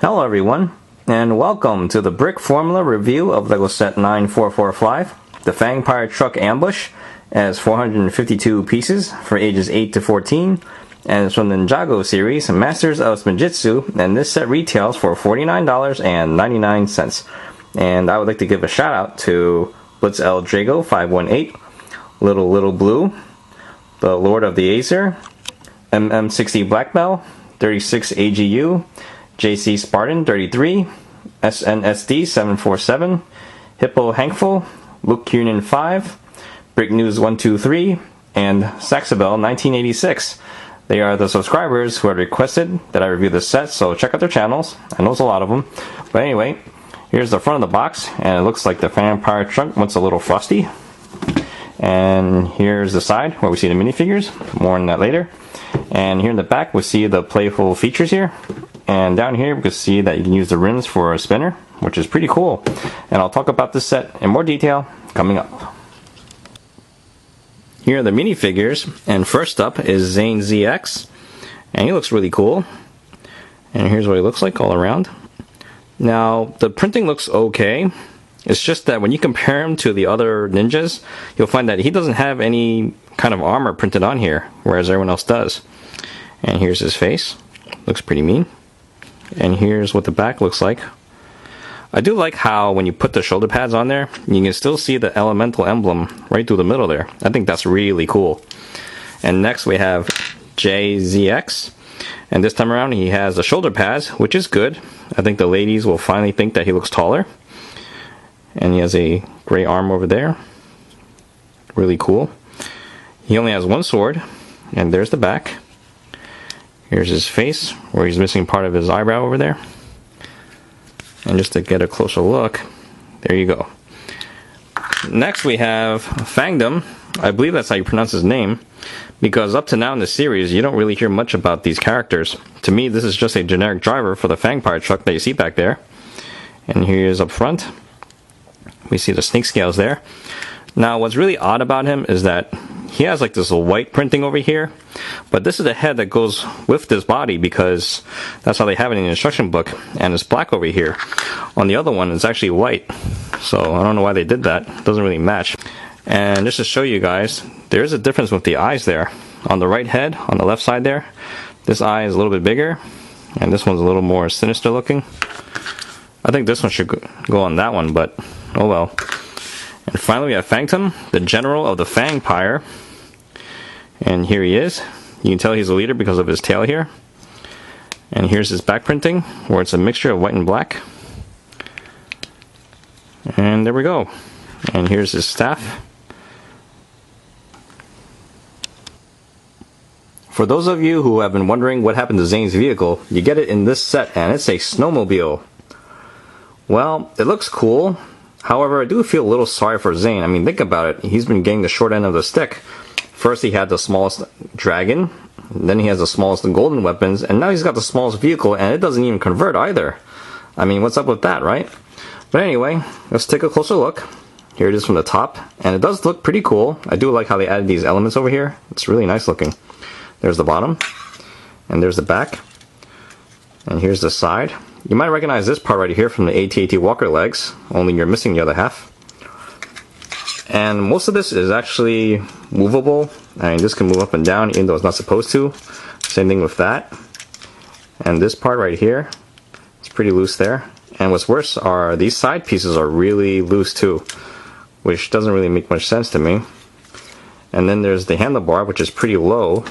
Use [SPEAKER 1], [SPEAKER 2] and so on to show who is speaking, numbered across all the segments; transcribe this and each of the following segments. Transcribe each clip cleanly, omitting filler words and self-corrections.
[SPEAKER 1] Hello everyone, and welcome to the Brickformula review of LEGO Set 9445, the Fangpyre Truck Ambush, as 452 pieces for ages 8 to 14, and it's from the Ninjago series, Masters of Spinjitzu, and this set retails for $49.99. And I would like to give a shout out to Blitz L Drago 518, Little Blue, the Lord of the Acer, MM60 Black Bell, 36 AGU, JC Spartan 33, SNSD 747, Hippo Hankful, Luke Cunin 5, Brick News 123, and Saxabel 1986. They are the subscribers who had requested that I review this set, so check out their channels. I know it's a lot of them. But anyway, here's the front of the box, and it looks like the Fangpyre truck wants a little frosty. And here's the side where we see the minifigures. More on that later. And here in the back we see the playful features here. And down here we can see that you can use the rims for a spinner, which is pretty cool. And I'll talk about this set in more detail coming up. Here are the minifigures, and first up is Zane ZX, and he looks really cool. And here's what he looks like all around. Now the printing looks okay. It's just that when you compare him to the other ninjas, you'll find that he doesn't have any kind of armor printed on here, whereas everyone else does. And here's his face. Looks pretty mean. And here's what the back looks like. I do like how when you put the shoulder pads on there, you can still see the elemental emblem right through the middle there. I think that's really cool. And next we have JZX. And this time around he has the shoulder pads, which is good. I think the ladies will finally think that he looks taller. And he has a gray arm over there. Really cool. He only has one sword. And there's the back. Here's his face, where he's missing part of his eyebrow over there. And just to get a closer look, there you go. Next we have Fangdom. I believe that's how you pronounce his name, because up to now in the series you don't really hear much about these characters. To me, this is just a generic driver for the Fangpyre truck that you see back there. And here he is up front. We see the snake scales there. Now what's really odd about him is that he has like this white printing over here, but this is the head that goes with this body because that's how they have it in the instruction book, and it's black over here. On the other one it's actually white, so I don't know why they did that. It doesn't really match. And just to show you guys, there is a difference with the eyes there. On the right head, on the left side there, this eye is a little bit bigger, and this one's a little more sinister looking. I think this one should go on that one, but oh well. And finally we have Fangtum, the general of the Fangpyre. And here he is. You can tell he's a leader because of his tail here. And here's his back printing, where it's a mixture of white and black. And there we go. And here's his staff. For those of you who have been wondering what happened to Zane's vehicle, you get it in this set, and it's a snowmobile. Well, it looks cool. However, I do feel a little sorry for Zane. I mean, think about it. He's been getting the short end of the stick. First he had the smallest dragon, then he has the smallest golden weapons, and now he's got the smallest vehicle, and it doesn't even convert either. I mean, what's up with that, right? But anyway, let's take a closer look. Here it is from the top, and it does look pretty cool. I do like how they added these elements over here. It's really nice looking. There's the bottom, and there's the back, and here's the side. You might recognize this part right here from the AT-AT Walker legs, only you're missing the other half. And most of this is actually movable. I mean, this can move up and down even though it's not supposed to. Same thing with that. And this part right here, it's pretty loose there. And what's worse are these side pieces are really loose too, which doesn't really make much sense to me. And then there's the handlebar, which is pretty low.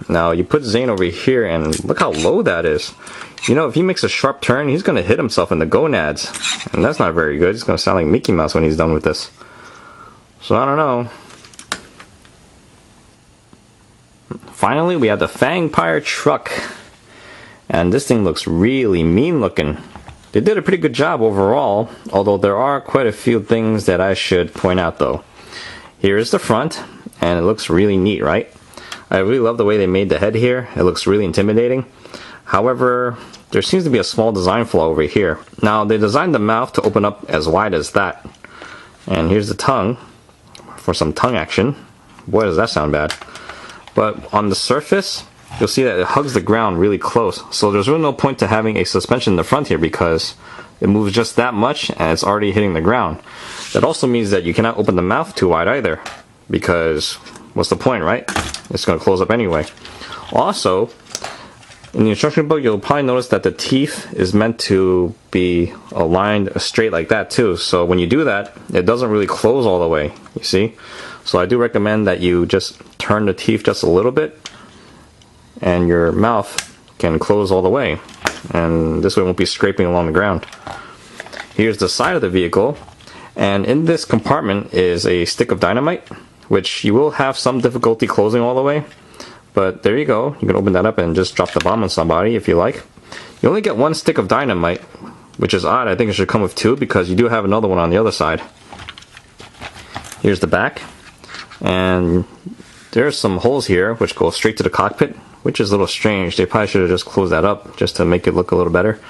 [SPEAKER 1] Now you put Zane over here and look how low that is. You know, if he makes a sharp turn, he's going to hit himself in the gonads. And that's not very good. It's going to sound like Mickey Mouse when he's done with this. So I don't know. Finally, we have the Fangpyre truck. And this thing looks really mean looking. They did a pretty good job overall, although there are quite a few things that I should point out though. Here is the front, and it looks really neat, right? I really love the way they made the head here. It looks really intimidating. However, there seems to be a small design flaw over here. Now, they designed the mouth to open up as wide as that. And here's the tongue for some tongue action. Boy, does that sound bad. But on the surface, you'll see that it hugs the ground really close. So there's really no point to having a suspension in the front here because it moves just that much and it's already hitting the ground. That also means that you cannot open the mouth too wide either, because what's the point, right? It's going to close up anyway. Also, in the instruction book, you'll probably notice that the teeth is meant to be aligned straight like that too. So when you do that, it doesn't really close all the way, you see? So I do recommend that you just turn the teeth just a little bit and your mouth can close all the way. And this way it won't be scraping along the ground. Here's the side of the vehicle. And in this compartment is a stick of dynamite, which you will have some difficulty closing all the way. But there you go. You can open that up and just drop the bomb on somebody if you like. You only get one stick of dynamite, which is odd. I think it should come with two because you do have another one on the other side. Here's the back. And there's some holes here which go straight to the cockpit, which is a little strange. They probably should have just closed that up just to make it look a little better.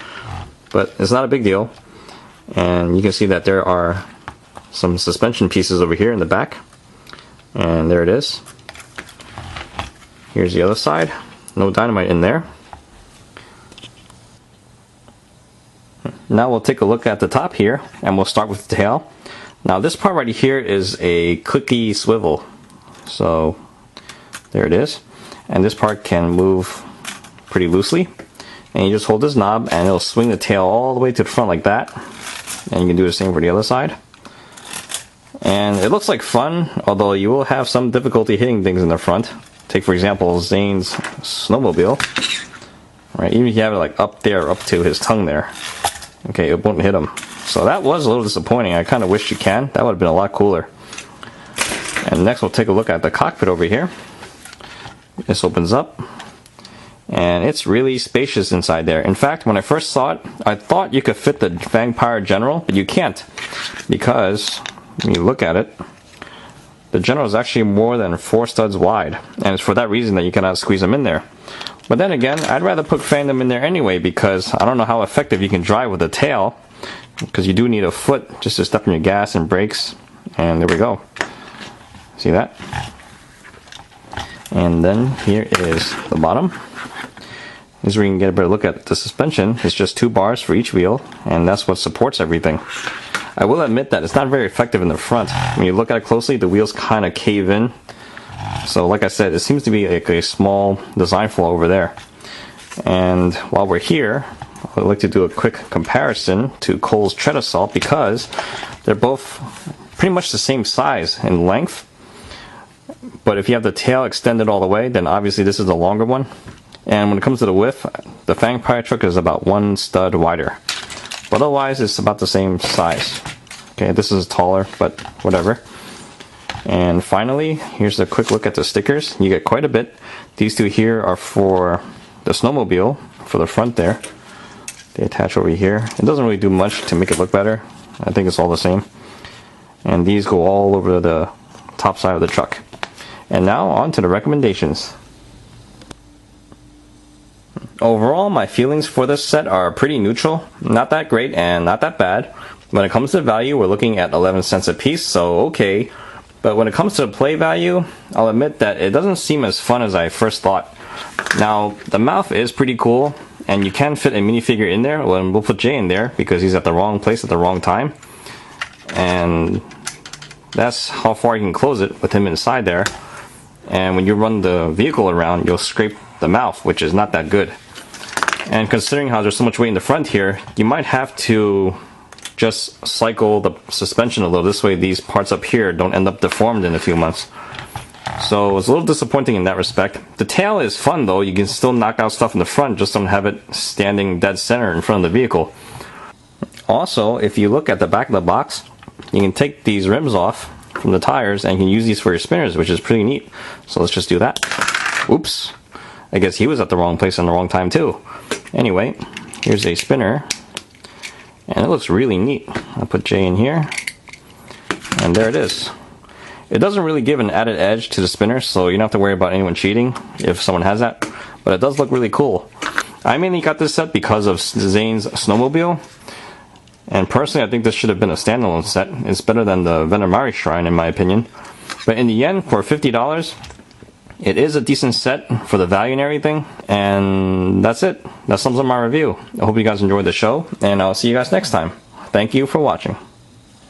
[SPEAKER 1] But it's not a big deal. And you can see that there are some suspension pieces over here in the back. And there it is. Here's the other side. No dynamite in there. Now we'll take a look at the top here, and we'll start with the tail. Now this part right here is a clicky swivel. So there it is. And this part can move pretty loosely. And you just hold this knob and it'll swing the tail all the way to the front like that. And you can do the same for the other side. And it looks like fun, although you will have some difficulty hitting things in the front. Take for example Zane's snowmobile. Right, even if you have it like up there, up to his tongue there. Okay, it won't hit him. So that was a little disappointing. I kind of wish you can. That would have been a lot cooler. And next we'll take a look at the cockpit over here. This opens up. And it's really spacious inside there. In fact, when I first saw it, I thought you could fit the Fangpyre General, but you can't. Because, when you look at it, the General is actually more than 4 studs wide. And it's for that reason that you cannot squeeze them in there. But then again, I'd rather put Fandom in there anyway, because I don't know how effective you can drive with a tail. Because you do need a foot just to step on your gas and brakes. And there we go. See that? And then here is the bottom. This is where you can get a better look at the suspension. It's just 2 bars for each wheel, and that's what supports everything. I will admit that it's not very effective in the front. When you look at it closely, the wheels kind of cave in. So like I said, it seems to be like a small design flaw over there. And while we're here, I'd like to do a quick comparison to Cole's Tread Assault, because they're both pretty much the same size in length. But if you have the tail extended all the way, then obviously this is the longer one. And when it comes to the width, the Fangpyre truck is about 1 stud wider. But otherwise, it's about the same size. Okay, this is taller, but whatever. And finally, here's a quick look at the stickers. You get quite a bit. These two here are for the snowmobile, for the front there. They attach over here. It doesn't really do much to make it look better. I think it's all the same. And these go all over the top side of the truck. And now on to the recommendations. Overall, my feelings for this set are pretty neutral. Not that great and not that bad. When it comes to value, we're looking at 11 cents a piece, so okay. But when it comes to the play value, I'll admit that it doesn't seem as fun as I first thought. Now, the mouth is pretty cool, and you can fit a minifigure in there. Well, we'll put Jay in there because he's at the wrong place at the wrong time. And that's how far you can close it with him inside there. And when you run the vehicle around, you'll scrape the mouth, which is not that good. And considering how there's so much weight in the front here, you might have to just cycle the suspension a little. This way these parts up here don't end up deformed in a few months. So it's a little disappointing in that respect. The tail is fun though. You can still knock out stuff in the front, just don't have it standing dead center in front of the vehicle. Also, if you look at the back of the box, you can take these rims off from the tires and you can use these for your spinners, which is pretty neat. So let's just do that. Oops. I guess he was at the wrong place on the wrong time too. Anyway, here's a spinner. And it looks really neat. I'll put Jay in here. And there it is. It doesn't really give an added edge to the spinner, so you don't have to worry about anyone cheating if someone has that. But it does look really cool. I mainly got this set because of Zane's snowmobile. And personally, I think this should have been a standalone set. It's better than the Venomari Shrine, in my opinion. But in the end, for $50, it is a decent set for the value and everything. And that's it. That sums up my review. I hope you guys enjoyed the show, and I'll see you guys next time. Thank you for watching.